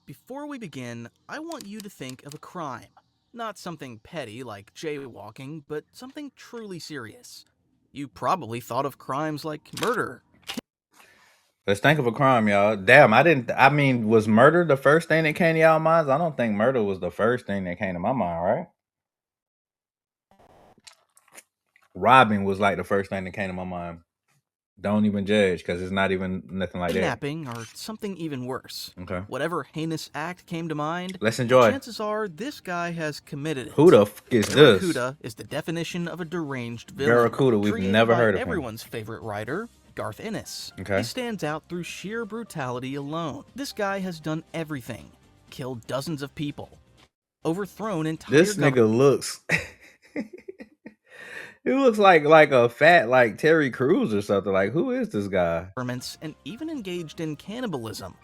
Before we begin, I want you to think of a crime. Not something petty like jaywalking, but something truly serious. You probably thought of crimes like murder. Let's think of a crime, y'all. Damn, I mean, was murder the first thing that came to y'all minds? I don't think murder was the first thing that came to my mind, right? Robbing was like the first thing that came to my mind. Don't even judge, because it's not even nothing like that. Kidnapping, or something even worse. Okay. Whatever heinous act came to mind, Let's enjoy. chances are this guy has committed it. Who the f is this? Barracuda is the definition of a deranged villain. Barracuda, we've created never by heard of him. everyone's favorite writer, Garth Ennis. Okay. He stands out through sheer brutality alone. This guy has done everything. Killed dozens of people. Overthrown entire This nigga looks he looks like a fat like Terry Crews or something. Like, who is this guy? governments and even engaged in cannibalism.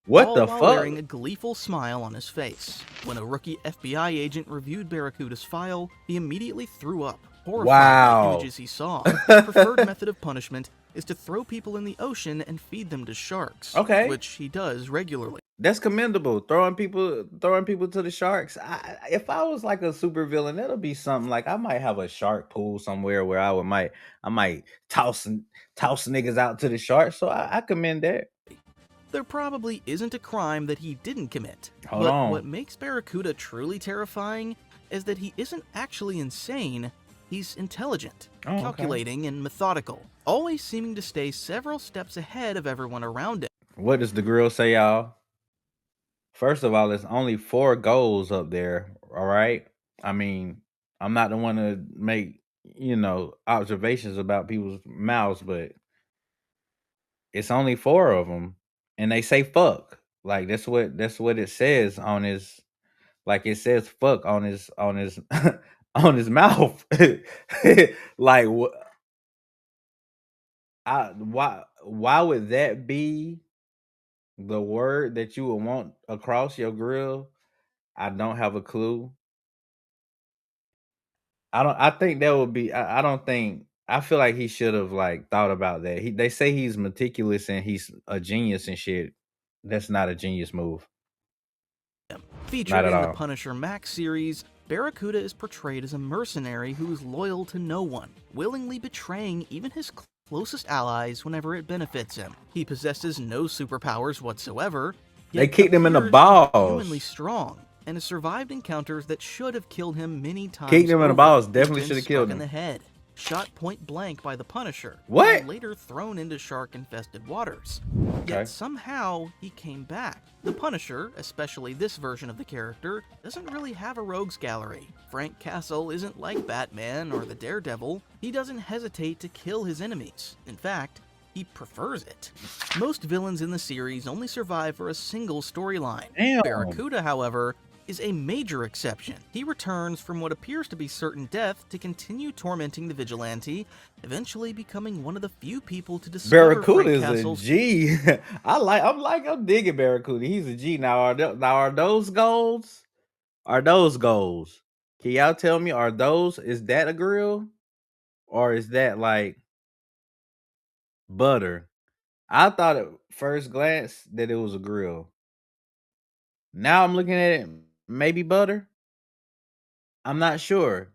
What all the while fuck? Wearing a gleeful smile on his face. When a rookie FBI agent reviewed Barracuda's file, he immediately threw up, horrified by the images he saw. His preferred method of punishment is to throw people in the ocean and feed them to sharks. Okay. Which he does regularly. That's commendable. Throwing people to the sharks. If I was like a super villain, it'll be something like I might have a shark pool somewhere where I might toss niggas out to the sharks. So I commend that. There probably isn't a crime that he didn't commit. Hold on. What makes Barracuda truly terrifying is that he isn't actually insane. He's intelligent, calculating, and methodical, always seeming to stay several steps ahead of everyone around him. What does the grill say, y'all? First of all, there's only 4 goals up there, all right? I mean, I'm not the one to make, observations about people's mouths, but it's only 4 of them, and they say fuck. Like, that's what it says on his, like, it says fuck on his on his mouth. Like, why would that be the word that you would want across your grill? I don't have a clue. I think that would be I don't think I feel like he should have like thought about that. They say he's meticulous and he's a genius and shit. That's not a genius move. Featured in the Punisher Max series, Barracuda is portrayed as a mercenary who is loyal to no one, willingly betraying even his closest allies whenever it benefits him. He possesses no superpowers whatsoever. They kicked him in the balls. Humanly strong, and has survived encounters that should have killed him many times. Kicked him in the balls. Definitely should have killed him. In the head, shot point blank by the Punisher. What? And later thrown into shark-infested waters. Yet somehow he came back. The Punisher, especially this version of the character, doesn't really have a rogues gallery. Frank Castle isn't like Batman or the Daredevil. He doesn't hesitate to kill his enemies. In fact, he prefers it. Most villains in the series only survive for a single storyline. Barracuda, however, is a major exception. He returns from what appears to be certain death to continue tormenting the vigilante, eventually becoming one of the few people to discover Barracuda is Castle's a G. I'm digging Barracuda. He's a G. Now are those goals? Are those goals? Can y'all tell me, is that a grill? Or is that like butter? I thought at first glance that it was a grill. Now I'm looking at it, maybe butter. I'm not sure.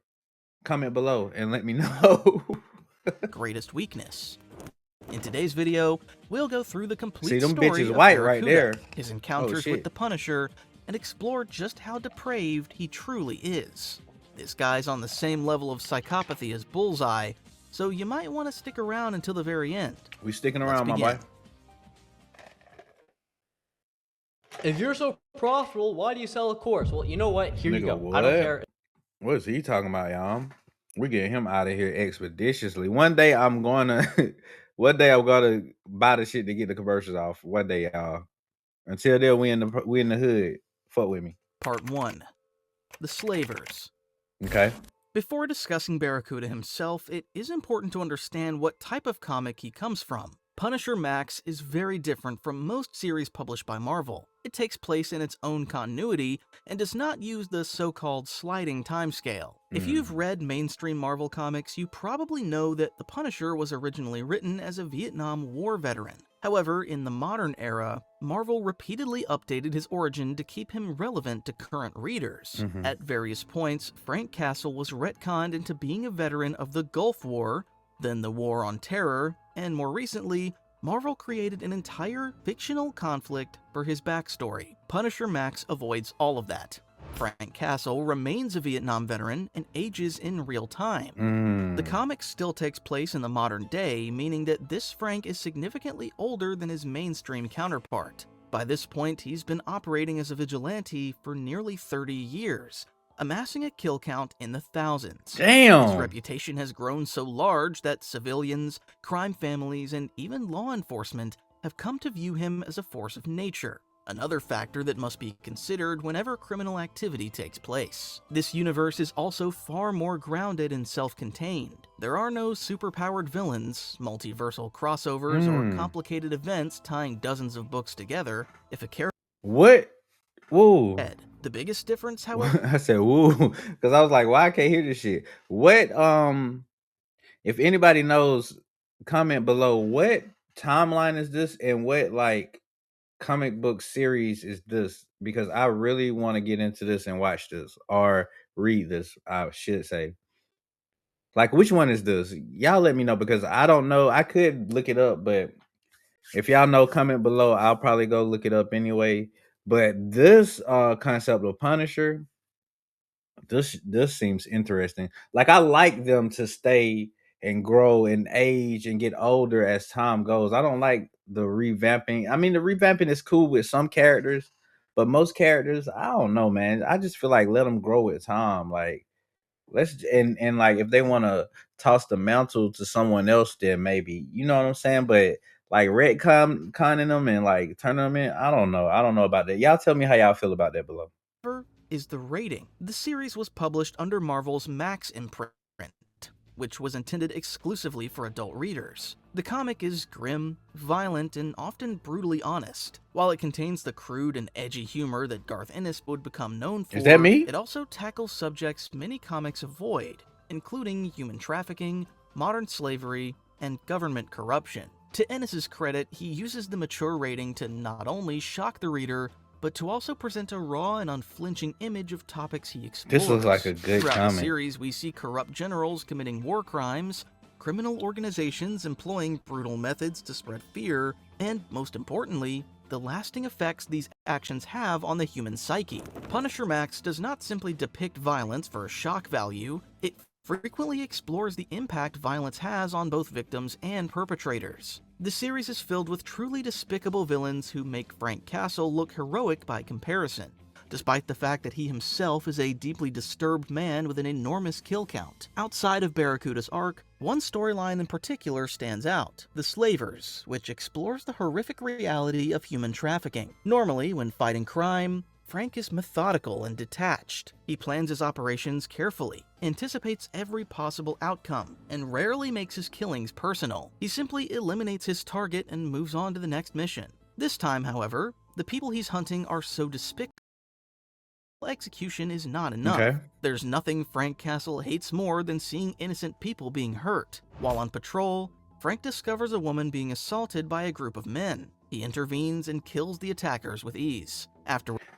Comment below and let me know. greatest weakness. In today's video, we'll go through the complete them story bitches of white Barracuda, right there. his encounters with the Punisher, and explore just how depraved he truly is. This guy's on the same level of psychopathy as Bullseye, so you might want to stick around until the very end. We sticking around, my boy. If you're so profitable, why do you sell a course? Well, you know what? Here you go. What? I don't care. What is he talking about, y'all? We're getting him out of here expeditiously. One day I'm gonna buy the shit to get the commercials off. One day, y'all. Until then, we in the hood. Fuck with me. Part 1. The Slavers. Okay. Before discussing Barracuda himself, it is important to understand what type of comic he comes from. Punisher Max is very different from most series published by Marvel. It takes place in its own continuity and does not use the so-called sliding timescale. If you've read mainstream Marvel comics, you probably know that the Punisher was originally written as a Vietnam War veteran. However, in the modern era, Marvel repeatedly updated his origin to keep him relevant to current readers. At various points, Frank Castle was retconned into being a veteran of the Gulf War, then the War on Terror, and more recently, Marvel created an entire fictional conflict for his backstory. Punisher Max avoids all of that. Frank Castle remains a Vietnam veteran and ages in real time. The comic still takes place in the modern day, meaning that this Frank is significantly older than his mainstream counterpart. By this point, he's been operating as a vigilante for nearly 30 years, amassing a kill count in the thousands. Damn! His reputation has grown so large that civilians, crime families, and even law enforcement have come to view him as a force of nature. Another factor that must be considered whenever criminal activity takes place. This universe is also far more grounded and self-contained. There are no superpowered villains, multiversal crossovers, or complicated events tying dozens of books together. If a character What? Woo. The biggest difference, however, I said woo because I was like, why I can't hear this shit? What? If anybody knows, comment below. What timeline is this, and what like comic book series is this? Because I really want to get into this and watch this or read this, I should say. Like, which one is this? Y'all let me know, because I don't know. I could look it up, but if y'all know, comment below. I'll probably go look it up anyway. But this concept of Punisher, this seems interesting. Like, I like them to stay and grow and age and get older as time goes. I don't like the revamping. I mean, the revamping is cool with some characters, but most characters, I don't know, man. I just feel like let them grow with time. Like, let's and like if they want to toss the mantle to someone else, then maybe, you know what I'm saying. But like retconning them and like turning them in, I don't know about that. Y'all tell me how y'all feel about that below. is the rating. The series was published under Marvel's Max imprint, which was intended exclusively for adult readers. The comic is grim, violent, and often brutally honest. While it contains the crude and edgy humor that Garth Ennis would become known for, Is that me? It also tackles subjects many comics avoid, including human trafficking, modern slavery, and government corruption. To Ennis's credit, he uses the mature rating to not only shock the reader, but to also present a raw and unflinching image of topics he explores. This looks like a good Throughout comic. the series, we see corrupt generals committing war crimes, criminal organizations employing brutal methods to spread fear, and, most importantly, the lasting effects these actions have on the human psyche. Punisher Max does not simply depict violence for shock value, it frequently explores the impact violence has on both victims and perpetrators. The series is filled with truly despicable villains who make Frank Castle look heroic by comparison, despite the fact that he himself is a deeply disturbed man with an enormous kill count. Outside of Barracuda's arc, one storyline in particular stands out, The Slavers, which explores the horrific reality of human trafficking. Normally, when fighting crime, Frank is methodical and detached. He plans his operations carefully, anticipates every possible outcome, and rarely makes his killings personal. He simply eliminates his target and moves on to the next mission. This time, however, the people he's hunting are so despicable, execution is not enough. Okay. There's nothing Frank Castle hates more than seeing innocent people being hurt. While on patrol, Frank discovers a woman being assaulted by a group of men. He intervenes and kills the attackers with ease.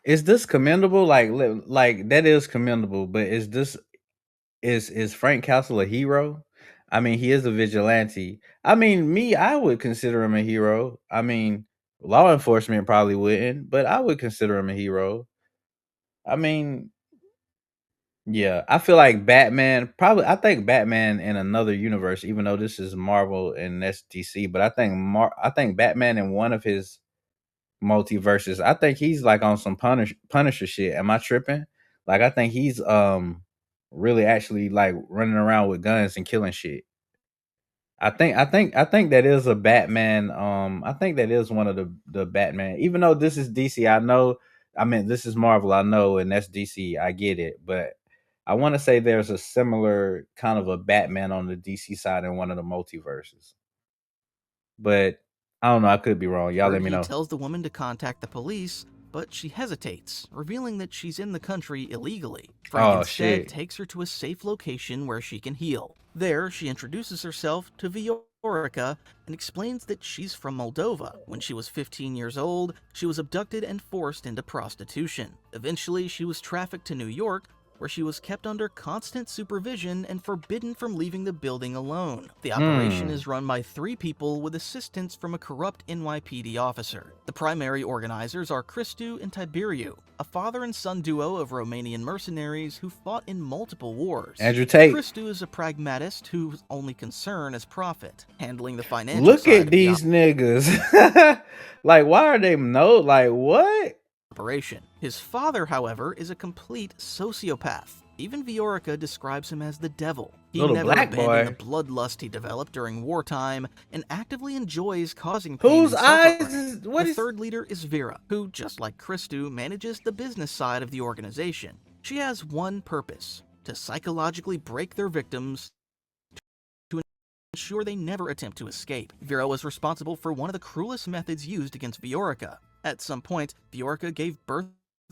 Is this commendable? Like that is commendable, but is Frank Castle a hero? I mean, he is a vigilante. I mean, I would consider him a hero. I mean, law enforcement probably wouldn't, but I would consider him a hero. I mean, yeah, I feel like Batman, I think Batman in another universe, even though this is Marvel and that's DC, but I think Batman in one of his multiverses, I think he's like on some Punisher shit. Am I tripping? Like, I think he's really actually like running around with guns and killing shit. I think that is a Batman. I think that is one of the Batman. Even though this is DC, I know. I mean, this is Marvel, I know, and that's DC. I get it, but I want to say there's a similar kind of a Batman on the DC side in one of the multiverses. But I don't know. I could be wrong. Y'all let me know. He tells the woman to contact the police, but she hesitates, revealing that she's in the country illegally. Frank instead takes her to a safe location where she can heal. There, she introduces herself to Viorica and explains that she's from Moldova. When she was 15 years old, she was abducted and forced into prostitution. Eventually, she was trafficked to New York, where she was kept under constant supervision and forbidden from leaving the building alone. The operation is run by 3 people with assistance from a corrupt NYPD officer. The primary organizers are Christu and Tiberiu, a father and son duo of Romanian mercenaries who fought in multiple wars. Andrew Tate. Christu is a pragmatist whose only concern is profit, handling the financial Look side at of these niggas. Like, why are they like what? operation. His father, however, is a complete sociopath. Even Viorica describes him as the devil. He Little never black abandoned boy. the bloodlust he developed during wartime and actively enjoys causing pain Whose and eyes suffering. is what The is third leader is Vera, who, just like Christu, manages the business side of the organization. She has one purpose: to psychologically break their victims to ensure they never attempt to escape. Vera was responsible for one of the cruelest methods used against Viorica. At some point, Viorica gave birth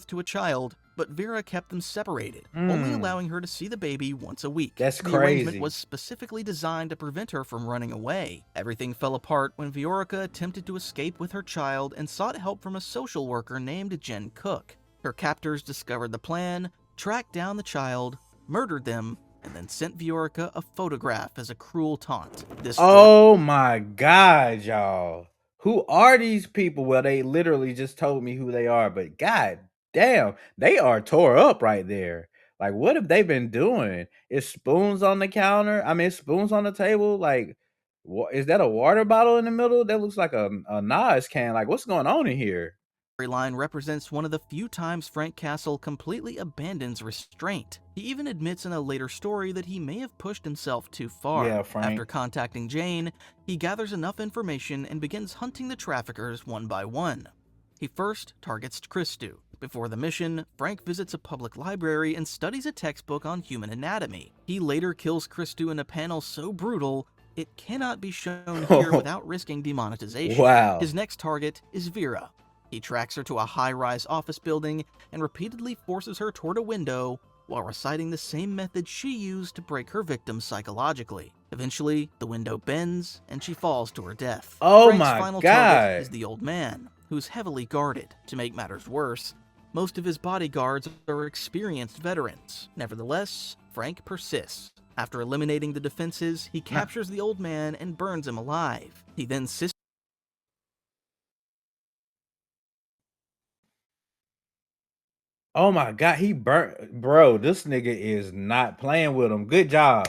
to a child, but Vera kept them separated, only allowing her to see the baby once a week. That's The arrangement crazy. was specifically designed to prevent her from running away. Everything fell apart when Viorica attempted to escape with her child and sought help from a social worker named Jen Cook. Her captors discovered the plan, tracked down the child, murdered them, and then sent Viorica a photograph as a cruel taunt. This Oh my god, y'all. Who are these people? Well, they literally just told me who they are, but god damn, they are tore up right there. Like, what have they been doing? Is spoons on the counter? I mean, spoons on the table? Like, is that a water bottle in the middle? That looks like a Nas can. Like, what's going on in here? storyline represents one of the few times Frank Castle completely abandons restraint. He even admits in a later story that he may have pushed himself too far. Yeah, Frank. After contacting Jane, he gathers enough information and begins hunting the traffickers one by one. He first targets Christu. Before the mission, Frank visits a public library and studies a textbook on human anatomy. He later kills Christu in a panel so brutal, it cannot be shown here without risking demonetization. Wow. His next target is Vera. He tracks her to a high-rise office building and repeatedly forces her toward a window while reciting the same method she used to break her victims psychologically. Eventually, the window bends and she falls to her death. Oh Frank's my final God. target is the old man, who's heavily guarded. To make matters worse, most of his bodyguards are experienced veterans. Nevertheless, Frank persists. After eliminating the defenses, he captures the old man and burns him alive. He then Oh my god, he burnt, bro. This nigga is not playing with him. Good job.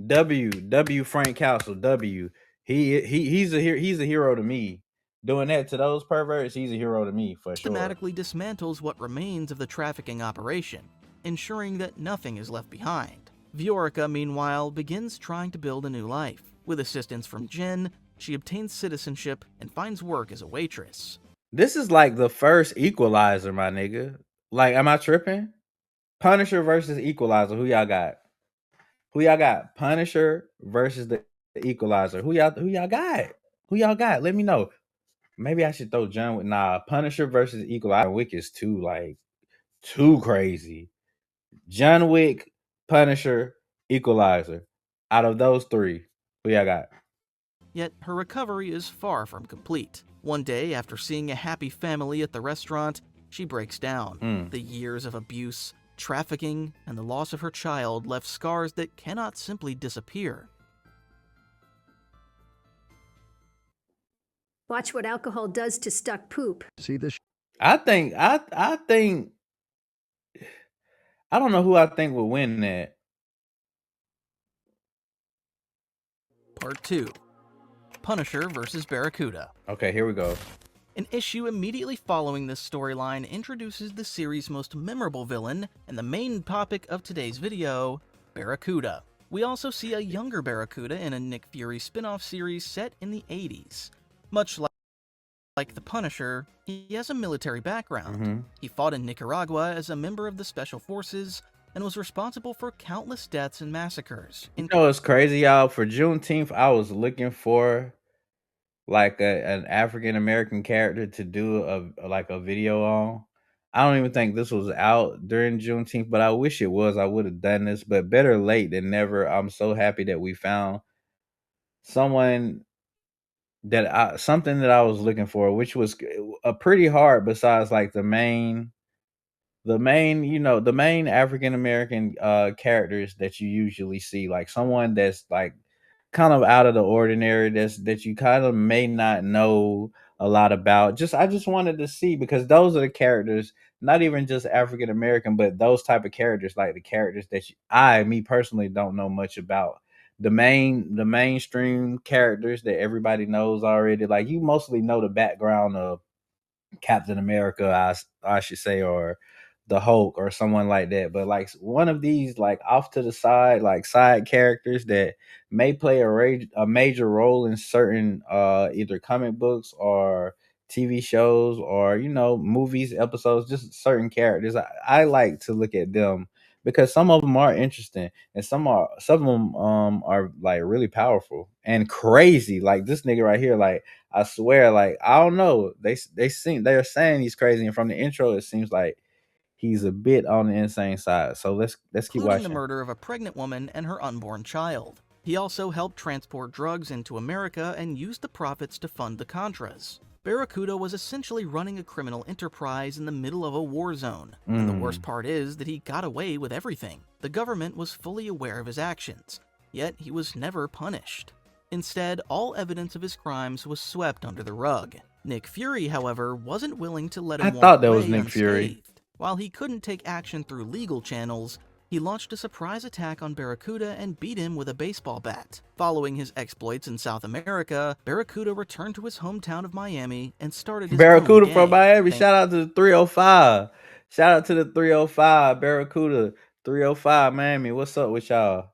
W Frank Castle. W. He's a hero to me. Doing that to those perverts, he's a hero to me for sure. systematically dismantles what remains of the trafficking operation, ensuring that nothing is left behind. Viorica, meanwhile, begins trying to build a new life. With assistance from Jen, she obtains citizenship and finds work as a waitress. This is like the first Equalizer, my nigga. Like, am I tripping? Punisher versus Equalizer. Who y'all got? Who y'all got? Punisher versus the Equalizer. Who y'all got? Who y'all got? Let me know. Maybe I should throw John with Punisher versus Equalizer. John Wick is too crazy. John Wick, Punisher, Equalizer. Out of those 3, who y'all got? Yet her recovery is far from complete. One day, after seeing a happy family at the restaurant, she breaks down. The years of abuse, trafficking, and the loss of her child left scars that cannot simply disappear. Watch what alcohol does to stuck poop. See this? I think I don't know who I think will win that. Part 2. Punisher vs. Barracuda. Okay, here we go. An issue immediately following this storyline introduces the series' most memorable villain and the main topic of today's video, Barracuda. We also see a younger Barracuda in a Nick Fury spin-off series set in the 80s. Much like the Punisher, he has a military background. He fought in Nicaragua as a member of the Special Forces and was responsible for countless deaths and massacres. You know what's crazy, y'all? For Juneteenth, I was looking for like an African American character to do a video on. I don't even think this was out during Juneteenth, but I wish it was. I would have done this, but better late than never. I'm so happy that we found someone something that I was looking for, which was a pretty hard besides like the main African American characters that you usually see, like someone that's like kind of out of the ordinary, that you kind of may not know a lot about. I just wanted to see, because those are the characters, not even just African American, but those type of characters, like the characters that me personally don't know much about. The mainstream characters that everybody knows already, like you mostly know the background of Captain America, I should say, or the Hulk or someone like that. But like one of these, like off to the side, like side characters that may play a major role in certain either comic books or TV shows, or movies, episodes, just certain characters. I like to look at them because some of them are interesting, and some of them are like really powerful and crazy. Like this nigga right here, like I swear, like I don't know. They're saying he's crazy, and from the intro, it seems like he's a bit on the insane side. So let's keep including the watching. murder of a pregnant woman and her unborn child. He also helped transport drugs into America and used the profits to fund the Contras. Barracuda was essentially running a criminal enterprise in the middle of a war zone. And the worst part is that he got away with everything. The government was fully aware of his actions, yet he was never punished. Instead, all evidence of his crimes was swept under the rug. Nick Fury, however, wasn't willing to let him walk away thought that was Nick Fury. unscathed. While he couldn't take action through legal channels, he launched a surprise attack on Barracuda and beat him with a baseball bat. Following his exploits in South America, Barracuda returned to his hometown of Miami and started his Barracuda own from gang. Miami. Shout out to the 305. Shout out to the 305. Barracuda 305 Miami. What's up with y'all?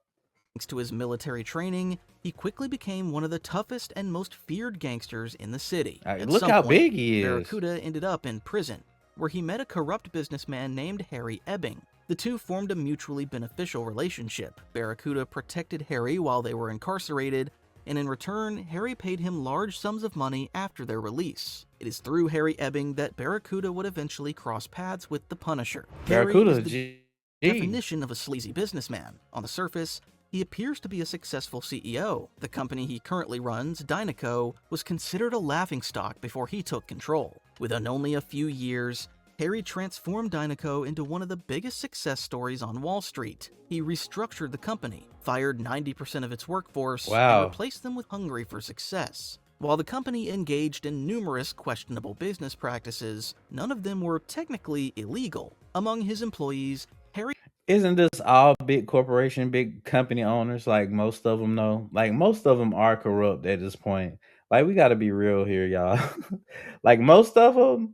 Thanks to his military training, he quickly became one of the toughest and most feared gangsters in the city. Look how big he is. Barracuda ended up in prison, where he met a corrupt businessman named Harry Ebbing. The two formed a mutually beneficial relationship. Barracuda protected Harry while they were incarcerated, and in return, Harry paid him large sums of money after their release. It is through Harry Ebbing that Barracuda would eventually cross paths with the Punisher. Barracuda Harry is the definition of a sleazy businessman. On the surface, he appears to be a successful CEO. The company he currently runs, Dynaco, was considered a laughingstock before he took control. Within only a few years, Harry transformed Dynaco into one of the biggest success stories on Wall Street. He restructured the company, fired 90% of its workforce, and replaced them with hungry for success. While the company engaged in numerous questionable business practices, none of them were technically illegal. Among his employees, Harry... Isn't this all big corporation, big company owners? Like most of them know. Like most of them are corrupt at this point. Like we got to be real here, y'all. Like most of them,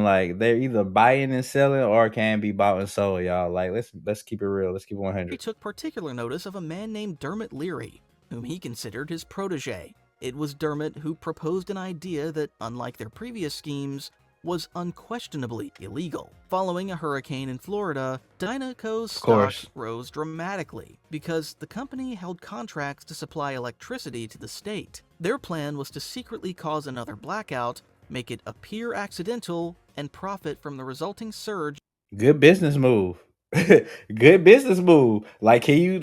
like they're either buying and selling or can be bought and sold, y'all. Like let's keep it real. Let's keep it 100. He took particular notice of a man named Dermot Leary, whom he considered his protege. It was Dermot who proposed an idea that, unlike their previous schemes, was unquestionably illegal. Following a hurricane in Florida, Dynaco's stock rose dramatically because the company held contracts to supply electricity to the state. Their plan was to secretly cause another blackout, make it appear accidental, and profit from the resulting surge. Good business move. Good business move. Like, can you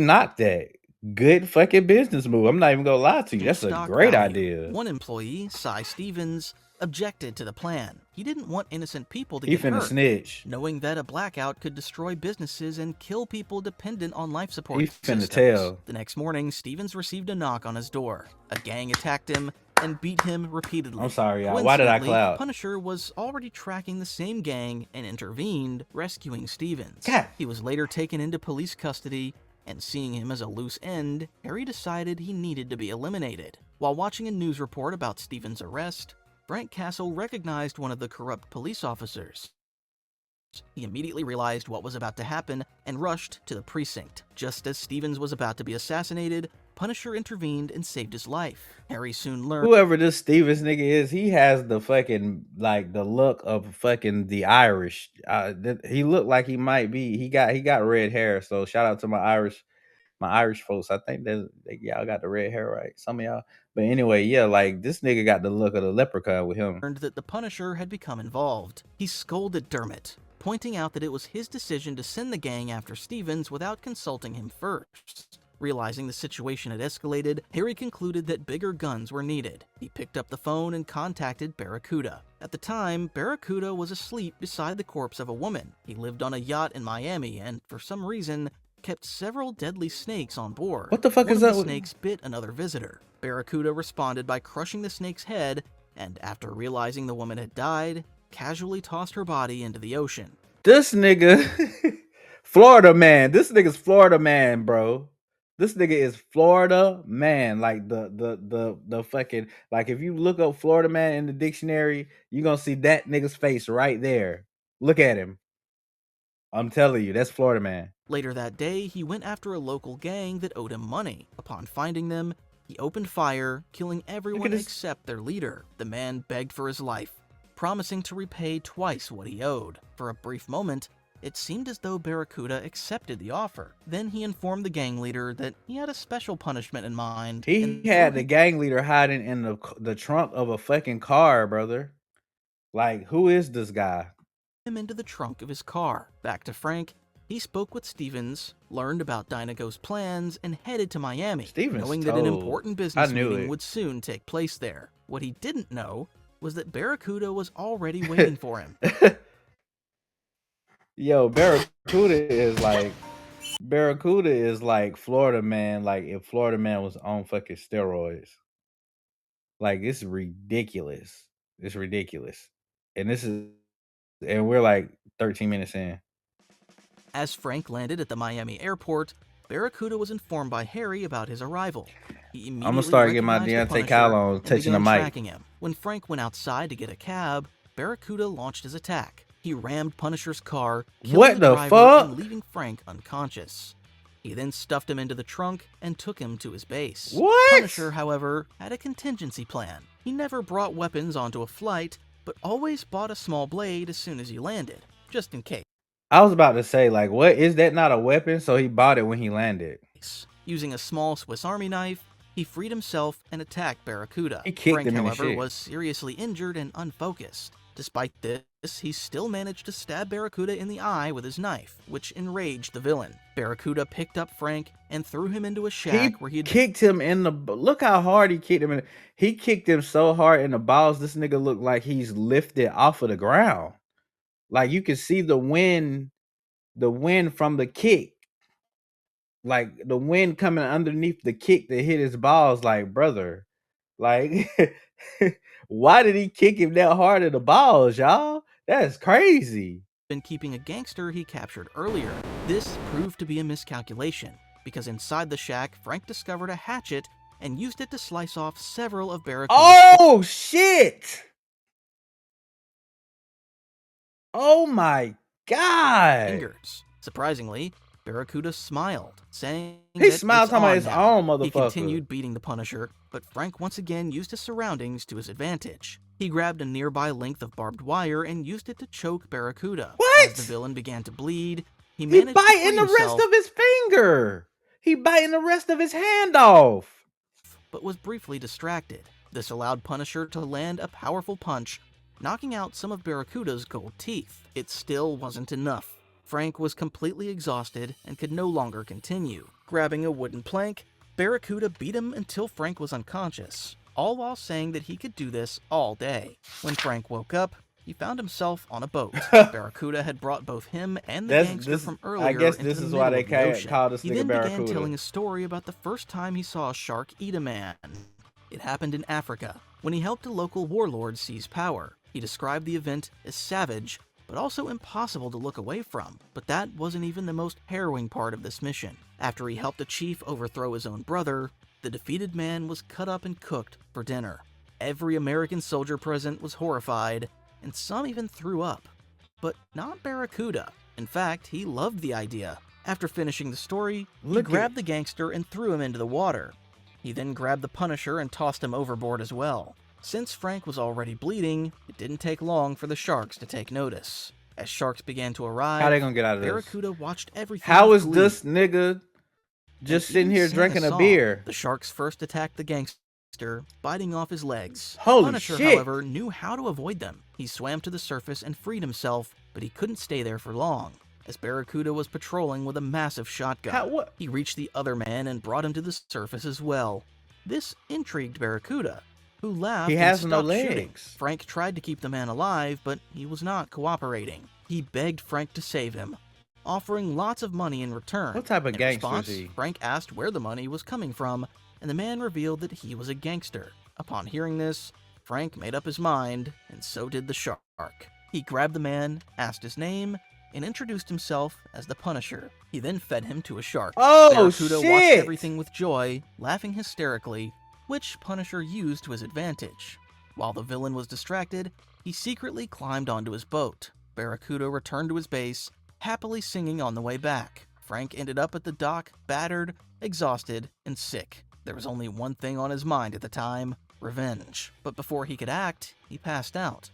knock that? Good fucking business move. I'm not even gonna lie to you. That's a great idea. One employee, Cy Stevens, objected to the plan. He didn't want innocent people to get hurt. He finna snitch. Knowing that a blackout could destroy businesses and kill people dependent on life support He systems. finna tell. The next morning, Stevens received a knock on his door. A gang attacked him and beat him repeatedly. I'm sorry, y'all. Why did I cloud? Punisher was already tracking the same gang and intervened, rescuing Stevens. God. He was later taken into police custody, and seeing him as a loose end, Harry decided he needed to be eliminated. While watching a news report about Stevens' arrest, Bryte Castle recognized one of the corrupt police officers. He immediately realized what was about to happen and rushed to the precinct. Just as Stevens was about to be assassinated, Punisher intervened and saved his life. Harry soon learned... Whoever this Stevens nigga is, he has the fucking, like, the look of fucking the Irish. He looked like he might be. He got red hair, so shout out to my Irish folks. I think that y'all got the red hair right. Some of y'all. But anyway, yeah, like this nigga got the look of the leprechaun with him. Learned that the Punisher had become involved. He scolded Dermot, pointing out that it was his decision to send the gang after Stevens without consulting him first. Realizing the situation had escalated, Harry concluded that bigger guns were needed. He picked up the phone and contacted Barracuda. At the time, Barracuda was asleep beside the corpse of a woman. He lived on a yacht in Miami and, for some reason, kept several deadly snakes on board. What the fuck One is of that? the snakes bit another visitor. Barracuda responded by crushing the snake's head, and after realizing the woman had died, casually tossed her body into the ocean. This nigga, Florida man. This nigga's Florida man, bro. This nigga is Florida man. Like the fucking, like if you look up Florida man in the dictionary, you're gonna see that nigga's face right there. Look at him. I'm telling you, that's Florida man. Later that day, he went after a local gang that owed him money. Upon finding them, he opened fire, killing everyone except their leader. The man begged for his life, promising to repay twice what he owed. For a brief moment, it seemed as though Barracuda accepted the offer. Then he informed the gang leader that he had a special punishment in mind. He had the gang leader hiding in the trunk of a fucking car, brother. Like, who is this guy? Him into the trunk of his car. Back to Frank, he spoke with Stevens, learned about Dynago's plans, and headed to Miami, knowing that an important business meeting would soon take place there. What he didn't know was that Barracuda was already waiting for him. Yo, Barracuda is like Florida man. Like if Florida man was on fucking steroids. Like it's ridiculous. It's ridiculous. And we're like 13 minutes in. As Frank landed at the Miami airport, Barracuda was informed by Harry about his arrival. He immediately I'm gonna start getting my Deontay Kyle on, touching the mic. Tracking him. When Frank went outside to get a cab, Barracuda launched his attack. He rammed Punisher's car, killing the driver and leaving Frank unconscious. He then stuffed him into the trunk and took him to his base. What? Punisher, however, had a contingency plan. He never brought weapons onto a flight, but always bought a small blade as soon as he landed, just in case. I was about to say, like, what is that not a weapon? So he bought it when he landed. Using a small Swiss Army knife, he freed himself and attacked Barracuda. He kicked Frank, him in the however, shit. was seriously injured and unfocused. Despite this, he still managed to stab Barracuda in the eye with his knife, which enraged the villain. Barracuda picked up Frank and threw him into a shack where he kicked him in the... Look how hard he kicked him. He kicked him so hard in the balls, this nigga looked like he's lifted off of the ground. Like, you can see the wind from the kick. Like, the wind coming underneath the kick that hit his balls. Like, brother, like... Why did he kick him that hard in the balls, y'all? That's crazy. Been keeping a gangster he captured earlier. This proved to be a miscalculation, because inside the shack, Frank discovered a hatchet and used it to slice off several of Barracuda's... Oh, shit! Oh my God! fingers. Surprisingly, Barracuda smiled, saying he smiled talking about his own motherfucker. He continued beating the Punisher, but Frank once again used his surroundings to his advantage. He grabbed a nearby length of barbed wire and used it to choke Barracuda. What? As the villain began to bleed, he managed to biting the rest of his finger. He biting the rest of his hand off. But was briefly distracted. This allowed Punisher to land a powerful punch, knocking out some of Barracuda's gold teeth. It still wasn't enough. Frank was completely exhausted and could no longer continue. Grabbing a wooden plank, Barracuda beat him until Frank was unconscious, all while saying that he could do this all day. When Frank woke up, he found himself on a boat. Barracuda had brought both him and the gangster from earlier I guess into this the is middle why they of the ocean. call this He nigga then Barracuda. began telling a story about the first time he saw a shark eat a man. It happened in Africa, when he helped a local warlord seize power. He described the event as savage, but also impossible to look away from. But that wasn't even the most harrowing part of this mission. After he helped a chief overthrow his own brother, the defeated man was cut up and cooked for dinner. Every American soldier present was horrified, and some even threw up. But not Barracuda. In fact, he loved the idea. After finishing the story, he grabbed the gangster and threw him into the water. He then grabbed the Punisher and tossed him overboard as well. Since Frank was already bleeding, it didn't take long for the sharks to take notice. As sharks began to arrive, how they gonna get out of this? Barracuda watched everything. How is this nigga just sitting here drinking a beer? The sharks first attacked the gangster, biting off his legs. Holy Punisher, shit. however, knew how to avoid them. He swam to the surface and freed himself, but he couldn't stay there for long. as Barracuda was patrolling with a massive shotgun. What? He reached the other man and brought him to the surface as well. This intrigued Barracuda, who laughed He and has no stopped shooting. legs. Frank tried to keep the man alive, but he was not cooperating. He begged Frank to save him, offering lots of money in return. What type of In gangster response, is he? Frank asked where the money was coming from, and the man revealed that he was a gangster. Upon hearing this, Frank made up his mind, and so did the shark. He grabbed the man, asked his name, and introduced himself as the Punisher. He then fed him to a shark. Oh, Barracuda shit! watched everything with joy, laughing hysterically, which Punisher used to his advantage. While the villain was distracted, he secretly climbed onto his boat. Barracuda returned to his base, happily singing on the way back. Frank ended up at the dock, battered, exhausted, and sick. There was only one thing on his mind at the time: revenge. But before he could act, he passed out.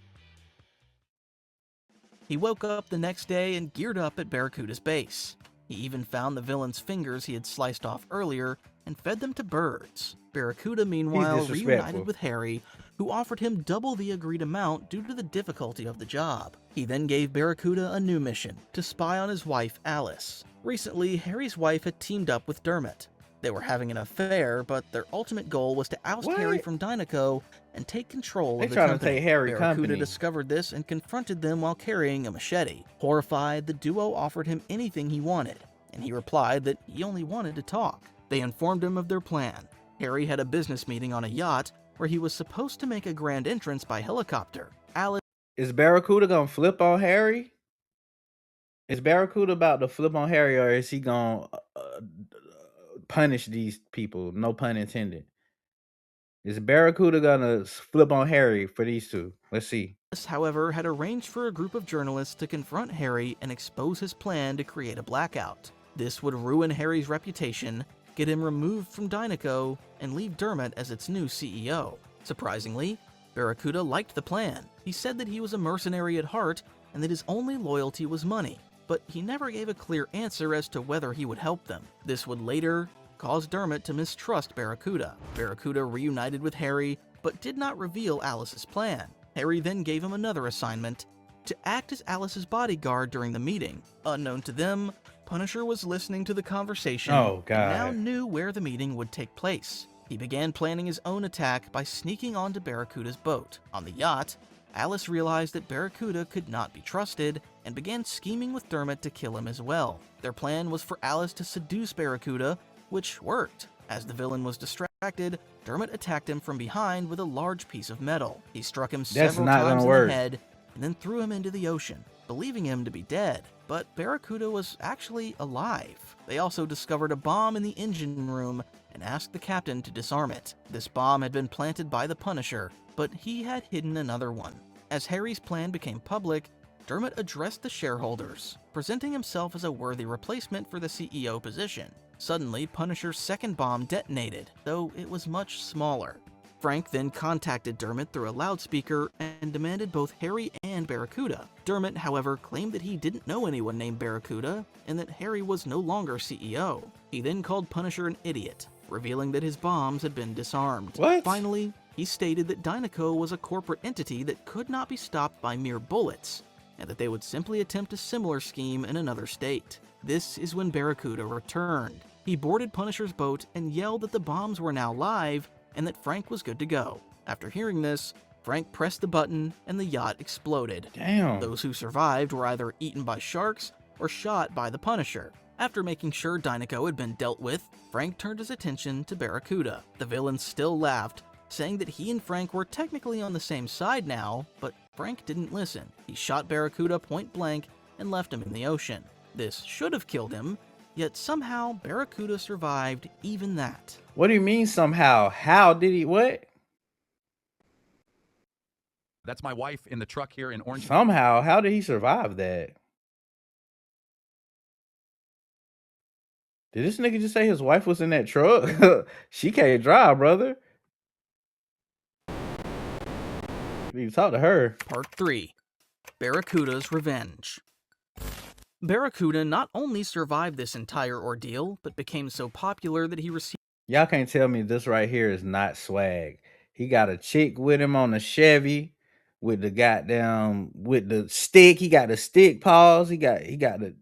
He woke up the next day and geared up at Barracuda's base. He even found the villain's fingers he had sliced off earlier and fed them to birds. Barracuda, meanwhile, disrespectful. reunited with Harry, who offered him double the agreed amount due to the difficulty of the job. He then gave Barracuda a new mission, to spy on his wife, Alice. Recently, Harry's wife had teamed up with Dermot. They were having an affair, but their ultimate goal was to oust What? Harry from Dinoco and take control They of the trying to company. take Harry Barracuda company. discovered this and confronted them while carrying a machete. Horrified, the duo offered him anything he wanted, and he replied that he only wanted to talk. They informed him of their plan. Harry had a business meeting on a yacht where he was supposed to make a grand entrance by helicopter. Alice Is Barracuda gonna flip on Harry? Is Barracuda about to flip on Harry, or is he gonna punish these people? No pun intended. Is Barracuda gonna flip on Harry for these two? Let's see. however, had arranged for a group of journalists to confront Harry and expose his plan to create a blackout. This would ruin Harry's reputation, get him removed from Dinoco, and leave Dermot as its new CEO. Surprisingly, Barracuda liked the plan. He said that he was a mercenary at heart and that his only loyalty was money, but he never gave a clear answer as to whether he would help them. This would later cause Dermot to mistrust Barracuda. Barracuda reunited with Harry, but did not reveal Alice's plan. Harry then gave him another assignment, to act as Alice's bodyguard during the meeting. Unknown to them, Punisher was listening to the conversation Oh, God. and now knew where the meeting would take place. He began planning his own attack by sneaking onto Barracuda's boat. On the yacht, Alice realized that Barracuda could not be trusted and began scheming with Dermot to kill him as well. Their plan was for Alice to seduce Barracuda, which worked. As the villain was distracted, Dermot attacked him from behind with a large piece of metal. He struck him several not times gonna in work. the head and then threw him into the ocean, believing him to be dead. But Barracuda was actually alive. They also discovered a bomb in the engine room and asked the captain to disarm it. This bomb had been planted by the Punisher, but he had hidden another one. As Harry's plan became public, Dermot addressed the shareholders, presenting himself as a worthy replacement for the CEO position. Suddenly, Punisher's second bomb detonated, though it was much smaller. Frank then contacted Dermot through a loudspeaker and demanded both Harry and Barracuda. Dermot, however, claimed that he didn't know anyone named Barracuda and that Harry was no longer CEO. He then called Punisher an idiot, revealing that his bombs had been disarmed. What? Finally, he stated that Dinoco was a corporate entity that could not be stopped by mere bullets, and that they would simply attempt a similar scheme in another state. This is when Barracuda returned. He boarded Punisher's boat and yelled that the bombs were now live and that Frank was good to go. After hearing this, Frank pressed the button and the yacht exploded. Damn. Those who survived were either eaten by sharks or shot by the Punisher. After making sure Dinoco had been dealt with, Frank turned his attention to Barracuda. The villain still laughed, saying that he and Frank were technically on the same side now, but Frank didn't listen. He shot Barracuda point blank and left him in the ocean. This should have killed him, yet somehow Barracuda survived even that. What do you mean somehow? How did he what? That's my wife in the truck here in Orange. Somehow, how did he survive that? Did this nigga just say his wife was in that truck? She can't drive, brother. You need to talk to her. Part 3. Barracuda's Revenge. Barracuda not only survived this entire ordeal, but became so popular that he received Y'all can't tell me this right here is not swag. He got a chick with him on the Chevy with the goddamn with the stick. He got the stick paws. He got the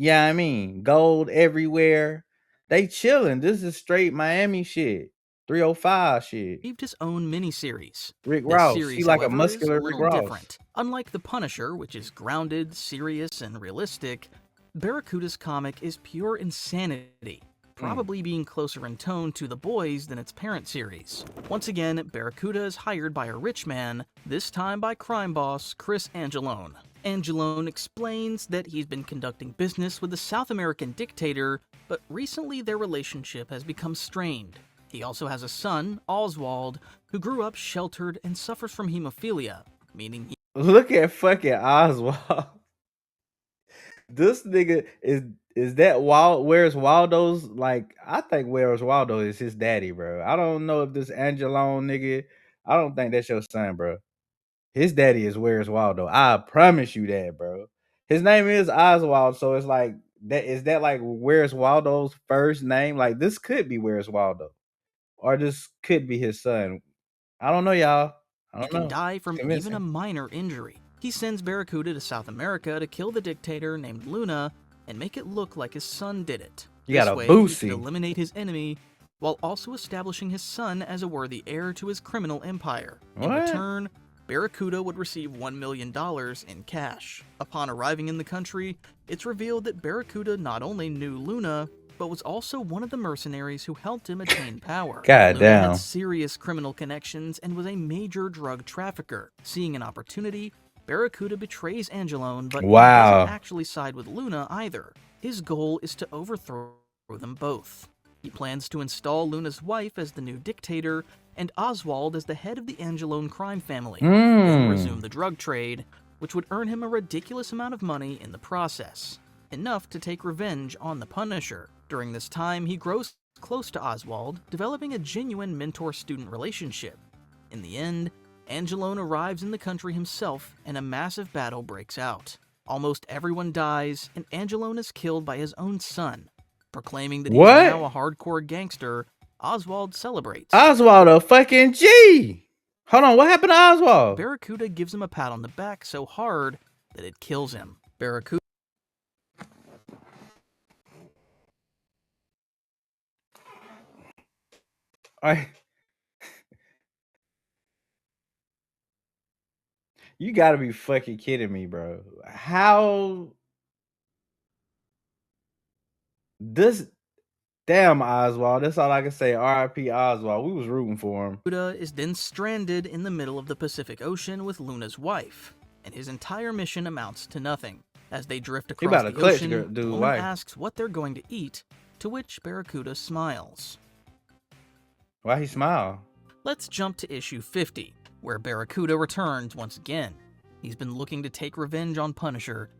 Yeah, I mean, gold everywhere. They chilling. This is straight Miami shit. 305 shit. Received his own miniseries. Rick This Ross. He series, like a however, is a muscular Rick little Ross. different. Unlike The Punisher, which is grounded, serious, and realistic, Barracuda's comic is pure insanity, probably being closer in tone to The Boys than its parent series. Once again, Barracuda is hired by a rich man, this time by crime boss Chris Angelone. Angelone explains that he's been conducting business with the South American dictator, but recently their relationship has become strained. He also has a son, Oswald, who grew up sheltered and suffers from hemophilia, meaning he Look at fucking Oswald. This nigga is that Wild? Where's Waldo's? Like, I think Where's Waldo is his daddy, bro. I don't know if this Angelone nigga. I don't think that's your son, bro. His daddy is Where's Waldo. I promise you that, bro. His name is Oswald, so it's like that. Is that like Where's Waldo's first name? Like, this could be Where's Waldo, or this could be his son. I don't know, y'all. I don't can know. die from Convince even a him. minor injury. He sends Barracuda to South America to kill the dictator named Luna and make it look like his son did it. You got This a way, Boosie. he could eliminate his enemy while also establishing his son as a worthy heir to his criminal empire. In What? return, Barracuda would receive $1 million in cash. Upon arriving in the country, it's revealed that Barracuda not only knew Luna, but was also one of the mercenaries who helped him attain power. God Luna damn. had serious criminal connections and was a major drug trafficker. Seeing an opportunity, Barracuda betrays Angelone, but he Wow. doesn't actually side with Luna either. His goal is to overthrow them both. He plans to install Luna's wife as the new dictator and Oswald as the head of the Angelone crime family, then resume the drug trade, which would earn him a ridiculous amount of money in the process, enough to take revenge on the Punisher. During this time, he grows close to Oswald, developing a genuine mentor-student relationship. In the end, Angelone arrives in the country himself, and a massive battle breaks out. Almost everyone dies, and Angelone is killed by his own son. Proclaiming that he's What? now a hardcore gangster, Oswald celebrates. Oswald a fucking G. Hold on, what happened to Oswald? Barracuda gives him a pat on the back so hard that it kills him. Barracuda You gotta be fucking kidding me, bro. How this damn Oswald, that's all I can say. R.I.P. Oswald. We was rooting for him. is then stranded in the middle of the Pacific Ocean with Luna's wife, and his entire mission amounts to nothing. As they drift across about to the clutch ocean, dude Luna wife. asks what they're going to eat, to which Barracuda smiles. Why he smile? Let's jump to issue 50, where Barracuda returns once again. He's been looking to take revenge on Punisher,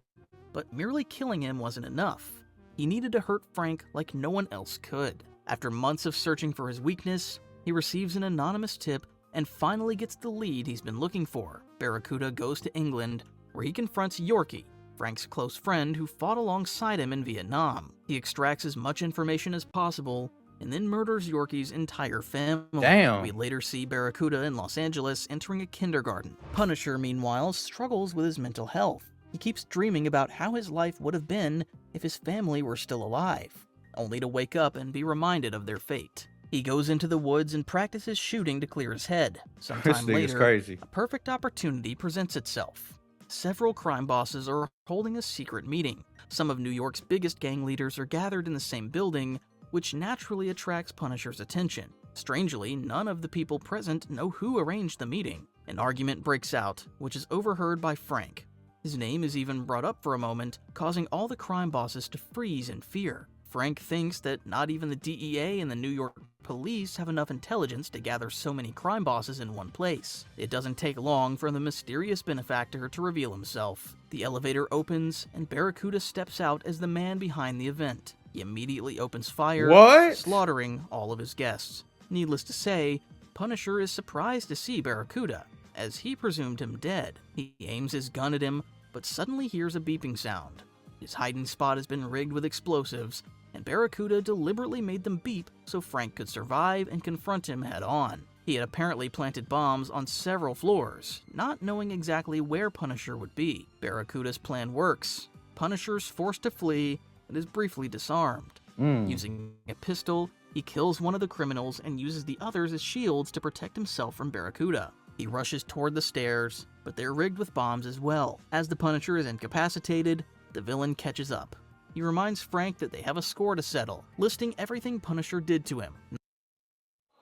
but merely killing him wasn't enough. He needed to hurt Frank like no one else could. After months of searching for his weakness, he receives an anonymous tip and finally gets the lead he's been looking for. Barracuda goes to England, where he confronts Yorkie, Frank's close friend who fought alongside him in Vietnam. He extracts as much information as possible and then murders Yorkie's entire family. Damn. We later see Barracuda in Los Angeles entering a kindergarten. Punisher, meanwhile, struggles with his mental health. He keeps dreaming about how his life would have been if his family were still alive, only to wake up and be reminded of their fate. He goes into the woods and practices shooting to clear his head. This Sometime nigga's later, crazy. a perfect opportunity presents itself. Several crime bosses are holding a secret meeting. Some of New York's biggest gang leaders are gathered in the same building, which naturally attracts Punisher's attention. Strangely, none of the people present know who arranged the meeting. An argument breaks out, which is overheard by Frank. His name is even brought up for a moment, causing all the crime bosses to freeze in fear. Frank thinks that not even the DEA and the New York police have enough intelligence to gather so many crime bosses in one place. It doesn't take long for the mysterious benefactor to reveal himself. The elevator opens, and Barracuda steps out as the man behind the event. He immediately opens fire, What? slaughtering all of his guests. Needless to say, Punisher is surprised to see Barracuda, as he presumed him dead. He aims his gun at him, but suddenly hears a beeping sound. His hiding spot has been rigged with explosives, and Barracuda deliberately made them beep so Frank could survive and confront him head-on. He had apparently planted bombs on several floors, not knowing exactly where Punisher would be. Barracuda's plan works. Punisher's forced to flee, and is briefly disarmed. Using a pistol, he kills one of the criminals and uses the others as shields to protect himself from Barracuda. He rushes toward the stairs, but they're rigged with bombs as well. As the Punisher is incapacitated, the villain catches up. He reminds Frank that they have a score to settle, listing everything Punisher did to him.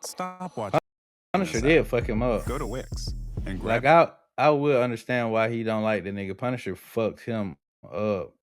Stop watching. Punisher did fuck him up. Go to Wix and grab. Like I will understand why he don't like the nigga. Punisher fucked him up.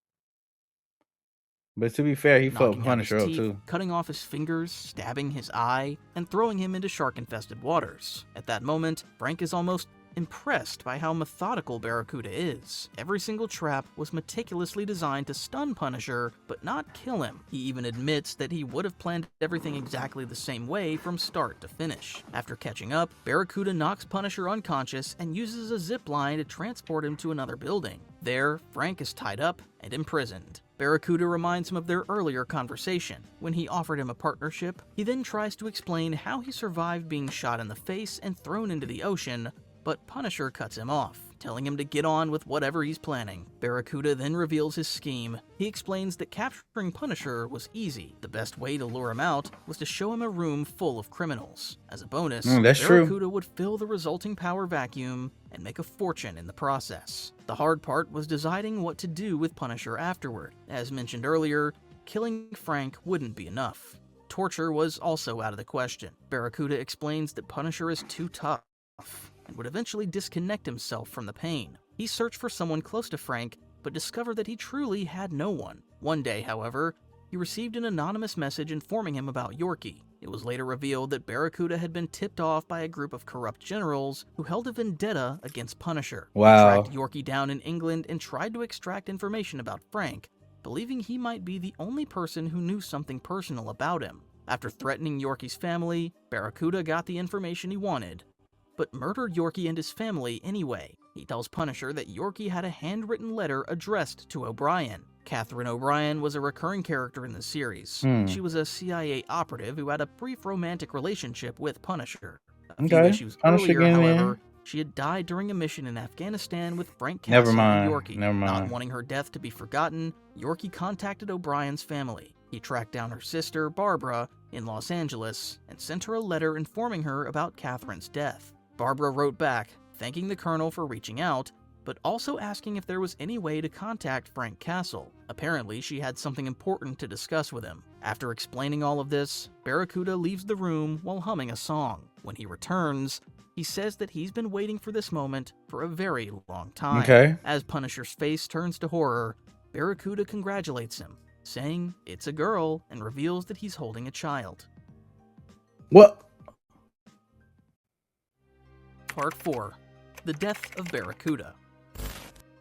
But to be fair, he fucked knocking out Punisher his up teeth, too. cutting off his fingers, stabbing his eye, and throwing him into shark-infested waters. At that moment, Frank is almost impressed by how methodical Barracuda is. Every single trap was meticulously designed to stun Punisher, but not kill him. He even admits that he would have planned everything exactly the same way from start to finish. After catching up, Barracuda knocks Punisher unconscious and uses a zip line to transport him to another building. There, Frank is tied up and imprisoned. Barracuda reminds him of their earlier conversation. When he offered him a partnership, he then tries to explain how he survived being shot in the face and thrown into the ocean, but Punisher cuts him off, telling him to get on with whatever he's planning. Barracuda then reveals his scheme. He explains that capturing Punisher was easy. The best way to lure him out was to show him a room full of criminals. As a bonus, That's Barracuda true. would fill the resulting power vacuum and make a fortune in the process. The hard part was deciding what to do with Punisher afterward. As mentioned earlier, killing Frank wouldn't be enough. Torture was also out of the question. Barracuda explains that Punisher is too tough and would eventually disconnect himself from the pain. He searched for someone close to Frank, but discovered that he truly had no one. One day, however, he received an anonymous message informing him about Yorkie. It was later revealed that Barracuda had been tipped off by a group of corrupt generals who held a vendetta against Punisher. Wow. He tracked Yorkie down in England and tried to extract information about Frank, believing he might be the only person who knew something personal about him. After threatening Yorkie's family, Barracuda got the information he wanted, but murdered Yorkie and his family anyway. He tells Punisher that Yorkie had a handwritten letter addressed to O'Brien. Catherine O'Brien was a recurring character in the series. She was a CIA operative who had a brief romantic relationship with Punisher. A few issues Punisher earlier, getting however, in. she had died during a mission in Afghanistan with Frank Castle Never and mind. Yorkie. Never Not mind. wanting her death to be forgotten, Yorkie contacted O'Brien's family. He tracked down her sister, Barbara, in Los Angeles, and sent her a letter informing her about Catherine's death. Barbara wrote back, thanking the colonel for reaching out, but also asking if there was any way to contact Frank Castle. Apparently, she had something important to discuss with him. After explaining all of this, Barracuda leaves the room while humming a song. When he returns, he says that he's been waiting for this moment for a very long time. Okay. As Punisher's face turns to horror, Barracuda congratulates him, saying it's a girl, and reveals that he's holding a child. What? Part 4. The Death of Barracuda.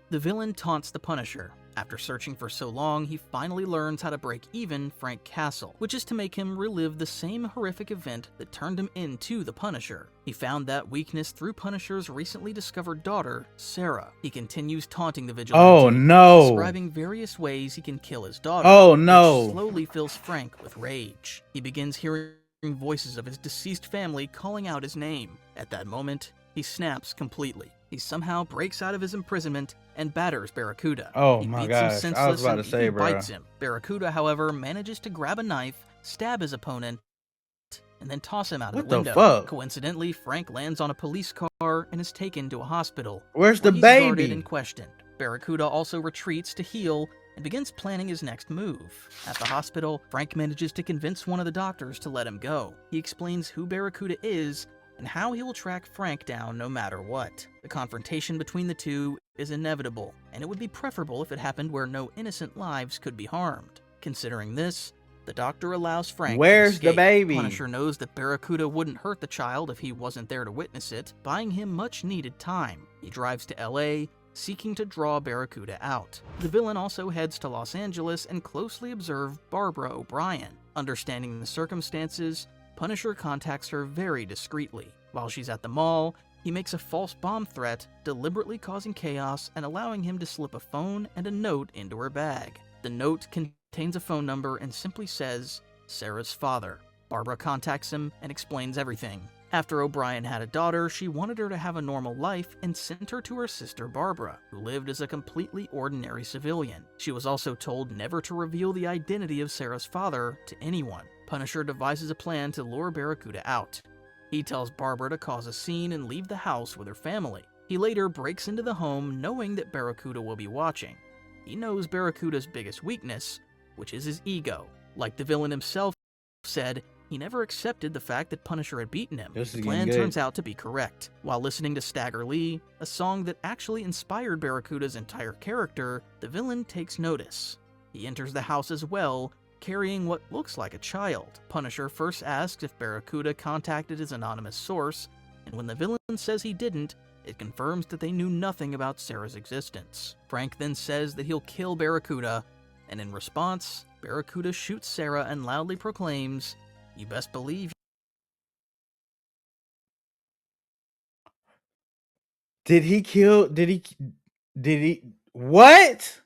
The villain taunts the Punisher. After searching for so long, he finally learns how to break even Frank Castle, which is to make him relive the same horrific event that turned him into the Punisher. He found that weakness through Punisher's recently discovered daughter, Sarah. He continues taunting the vigilante, Oh no. describing various ways he can kill his daughter, Oh no. which slowly fills Frank with rage. He begins hearing voices of his deceased family calling out his name. At that moment, he snaps completely. He somehow breaks out of his imprisonment and batters Barracuda. Oh He my beats gosh, him I was senseless about and to say, even bro. bites him. Barracuda, however, manages to grab a knife, stab his opponent, and then toss him out of What the the window. fuck? Coincidentally, Frank lands on a police car and is taken to a hospital. Where's where the he's guarded baby? and questioned. Barracuda also retreats to heal and begins planning his next move. At the hospital, Frank manages to convince one of the doctors to let him go. He explains who Barracuda is and how he will track Frank down no matter what. The confrontation between the two is inevitable, and it would be preferable if it happened where no innocent lives could be harmed. Considering this, the doctor allows Frank Where's to the escape. baby? Punisher knows that Barracuda wouldn't hurt the child if he wasn't there to witness it, buying him much needed time. He drives to LA, seeking to draw Barracuda out. The villain also heads to Los Angeles and closely observes Barbara O'Brien. Understanding the circumstances, Punisher contacts her very discreetly. While she's at the mall, he makes a false bomb threat, deliberately causing chaos and allowing him to slip a phone and a note into her bag. The note contains a phone number and simply says, Sarah's father. Barbara contacts him and explains everything. After O'Brien had a daughter, she wanted her to have a normal life and sent her to her sister Barbara, who lived as a completely ordinary civilian. She was also told never to reveal the identity of Sarah's father to anyone. Punisher devises a plan to lure Barracuda out. He tells Barbara to cause a scene and leave the house with her family. He later breaks into the home knowing that Barracuda will be watching. He knows Barracuda's biggest weakness, which is his ego. Like the villain himself said, he never accepted the fact that Punisher had beaten him. The plan turns out to be correct. While listening to Stagger Lee, a song that actually inspired Barracuda's entire character, the villain takes notice. He enters the house as well, carrying what looks like a child. Punisher first asks if Barracuda contacted his anonymous source, and when the villain says he didn't, it confirms that they knew nothing about Sarah's existence. Frank then says that he'll kill Barracuda, and in response, Barracuda shoots Sarah and loudly proclaims, "You best believe." Did he? What?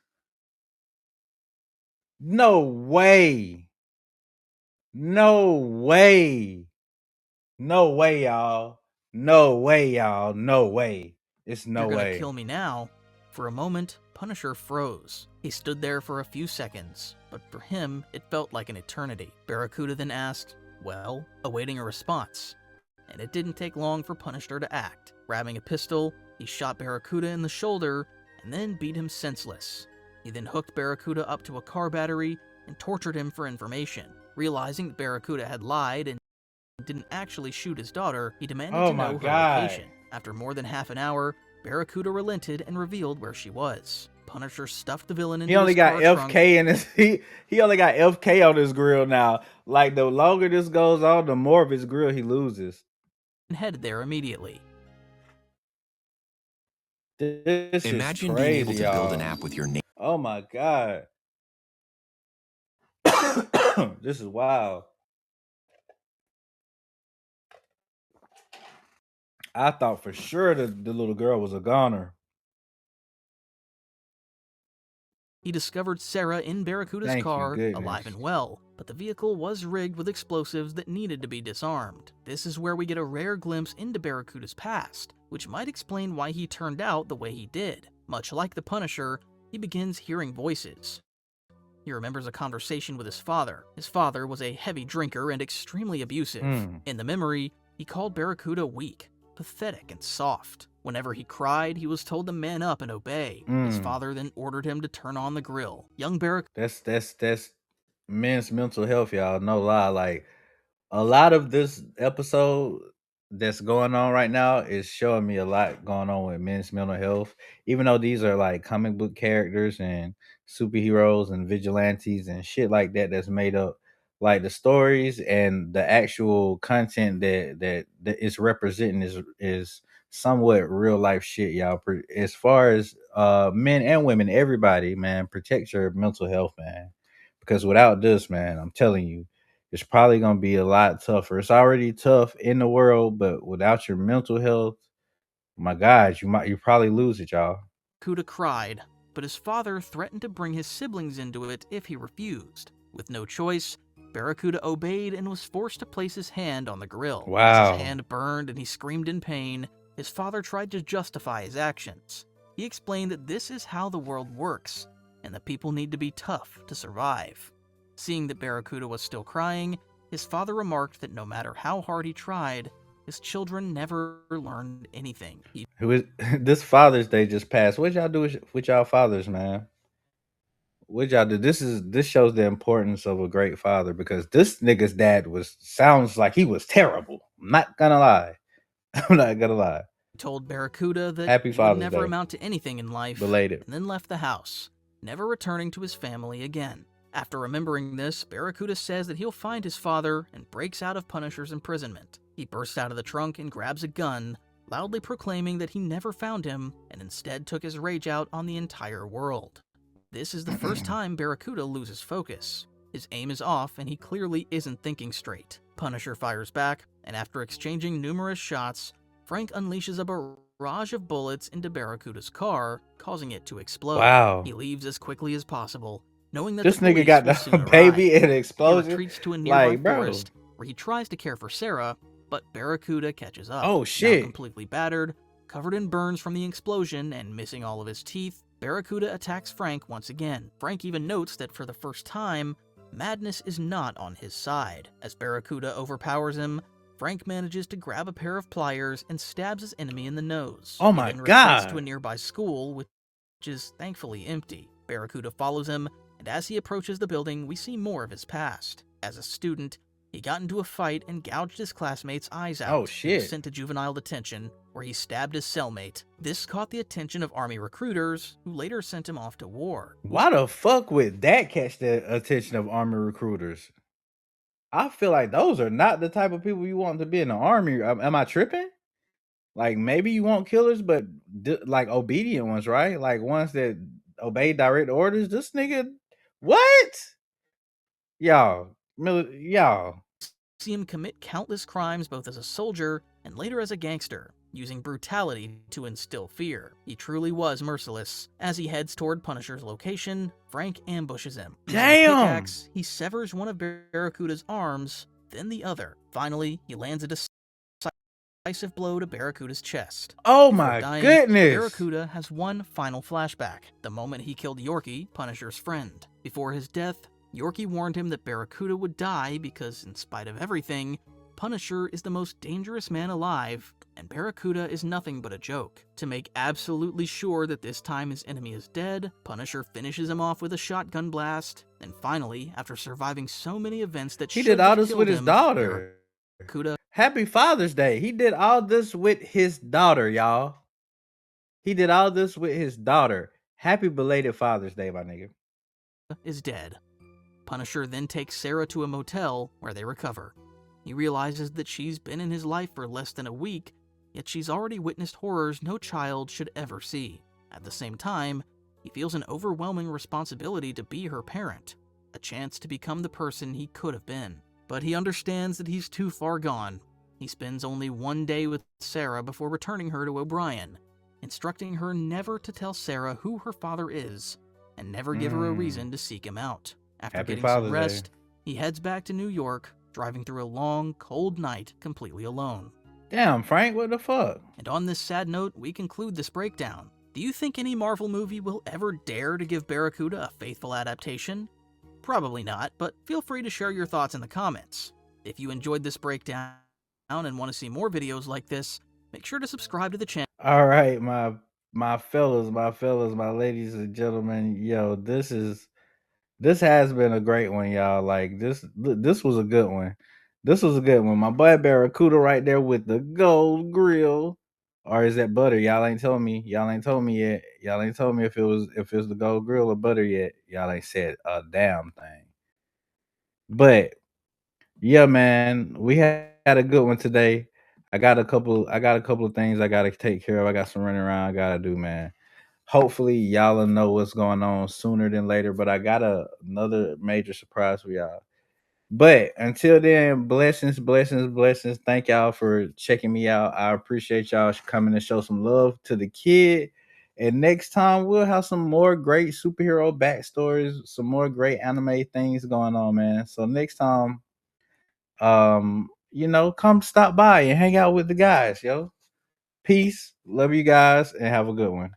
No way. No way. No way, y'all. No way, y'all. No way. It's no You're way. gonna kill me now. For a moment, Punisher froze. He stood there for a few seconds, but for him, it felt like an eternity. Barracuda then asked, well, awaiting a response. And it didn't take long for Punisher to act. Grabbing a pistol, he shot Barracuda in the shoulder and then beat him senseless. He then hooked Barracuda up to a car battery and tortured him for information. Realizing that Barracuda had lied and didn't actually shoot his daughter, he demanded to know her location. After more than half an hour, Barracuda relented and revealed where she was. Punisher stuffed the villain into his car trunk. He only got FK in his he only got FK on his grill now. Like, the longer this goes on, the more of his grill he loses. And headed there immediately. This Imagine is crazy, being able to build an app with your name. Oh my god. This is wild. I thought for sure that the little girl was a goner. He discovered Sarah in Barracuda's car, alive and well, but the vehicle was rigged with explosives that needed to be disarmed. This is where we get a rare glimpse into Barracuda's past, which might explain why he turned out the way he did. Much like the Punisher, he begins hearing voices. He remembers a conversation with his father. His father was a heavy drinker and extremely abusive. In the memory, he called Barracuda weak, pathetic, and soft. Whenever he cried, he was told to man up and obey. His father then ordered him to turn on the grill. Young Barracuda... That's men's mental health, y'all. No lie. Like, a lot of this episode that's going on right now is showing me a lot going on with men's mental health. Even though these are like comic book characters and superheroes and vigilantes and shit like that that's made up, like, the stories and the actual content that it's representing is somewhat real life shit, y'all. As far as men and women, everybody, man, protect your mental health, man. Because without this, man, I'm telling you, it's probably gonna be a lot tougher. It's already tough in the world, but without your mental health, my God, you probably lose it, y'all. Barracuda cried, but his father threatened to bring his siblings into it if he refused. With no choice, Barracuda obeyed and was forced to place his hand on the grill. Wow. As his hand burned and he screamed in pain, his father tried to justify his actions. He explained that this is how the world works, and that people need to be tough to survive. Seeing that Barracuda was still crying, his father remarked that no matter how hard he tried, his children never learned anything. This Father's Day just passed. What y'all do with y'all fathers, man? What y'all do? This shows the importance of a great father, because this nigga's dad sounds like he was terrible. I'm not gonna lie. I'm not gonna lie. He told Barracuda that Happy he would Father's never Day. amount to anything in life, Belated. and then left the house, never returning to his family again. After remembering this, Barracuda says that he'll find his father and breaks out of Punisher's imprisonment. He bursts out of the trunk and grabs a gun, loudly proclaiming that he never found him and instead took his rage out on the entire world. This is the first time Barracuda loses focus. His aim is off and he clearly isn't thinking straight. Punisher fires back, and after exchanging numerous shots, Frank unleashes a barrage of bullets into Barracuda's car, causing it to explode. Wow. He leaves as quickly as possible, knowing that This the nigga police got will the soon baby arrive. and an explosion. He retreats to a nearby Like, bro. forest, where he tries to care for Sarah, but Barracuda catches up. Oh, Now shit. completely battered, covered in burns from the explosion, and missing all of his teeth, Barracuda attacks Frank once again. Frank even notes that for the first time, madness is not on his side. As Barracuda overpowers him, Frank manages to grab a pair of pliers and stabs his enemy in the nose. Oh He my then retreats God. to a nearby school, which is thankfully empty. Barracuda follows him, and as he approaches the building, we see more of his past. As a student, he got into a fight and gouged his classmate's eyes out. Oh, He was shit. sent to juvenile detention, where he stabbed his cellmate. This caught the attention of army recruiters, who later sent him off to war. Why the fuck would that catch the attention of army recruiters? I feel like those are not the type of people you want to be in the army. Am I tripping? Like, maybe you want killers, but like obedient ones, right? Like ones that obey direct orders. This nigga, what? Y'all, y'all. See him commit countless crimes both as a soldier and later as a gangster, using brutality to instill fear. He truly was merciless. As he heads toward Punisher's location, Frank ambushes him. Using a Damn! pickaxe, he severs one of Barracuda's arms, then the other. Finally, he lands a decisive blow to Barracuda's chest. Oh Before my dying, goodness! Barracuda has one final flashback, the moment he killed Yorkie, Punisher's friend. Before his death, Yorkie warned him that Barracuda would die because, in spite of everything, Punisher is the most dangerous man alive, and Barracuda is nothing but a joke. To make absolutely sure that this time his enemy is dead, Punisher finishes him off with a shotgun blast, and finally, after surviving so many events that He should did all have this killed with his him, daughter. Barracuda Happy Father's Day. He did all this with his daughter, y'all. He did all this with his daughter. Happy belated Father's Day, my nigga. is dead. Punisher then takes Sarah to a motel where they recover. He realizes that she's been in his life for less than a week, yet she's already witnessed horrors no child should ever see. At the same time, he feels an overwhelming responsibility to be her parent, a chance to become the person he could have been. But he understands that he's too far gone. He spends only one day with Sarah before returning her to O'Brien, instructing her never to tell Sarah who her father is, and never give her a reason to seek him out. After Happy getting Father's some Day. rest, he heads back to New York, driving through a long, cold night completely alone. Damn, Frank, what the fuck? And on this sad note, we conclude this breakdown. Do you think any Marvel movie will ever dare to give Barracuda a faithful adaptation? Probably not, but feel free to share your thoughts in the comments. If you enjoyed this breakdown and want to see more videos like this, make sure to subscribe to the channel. All right, my fellas, my ladies and gentlemen, yo, this has been a great one, y'all. Like this was a good one. This was a good one. My boy Barracuda right there with the gold grill. Or is that butter? Y'all ain't told me. Y'all ain't told me yet. Y'all ain't told me if it was the gold grill or butter yet. Y'all ain't said a damn thing. But yeah, man, we had a good one today. I got a couple of things I gotta take care of. I got some running around I gotta do, man. Hopefully y'all will know what's going on sooner than later. But I got another major surprise for y'all. But until then, blessings. Thank y'all for checking me out. I appreciate y'all coming to show some love to the kid. And next time we'll have some more great superhero backstories, some more great anime things going on, man. So next time, come stop by and hang out with the guys, yo. Peace. Love you guys and have a good one.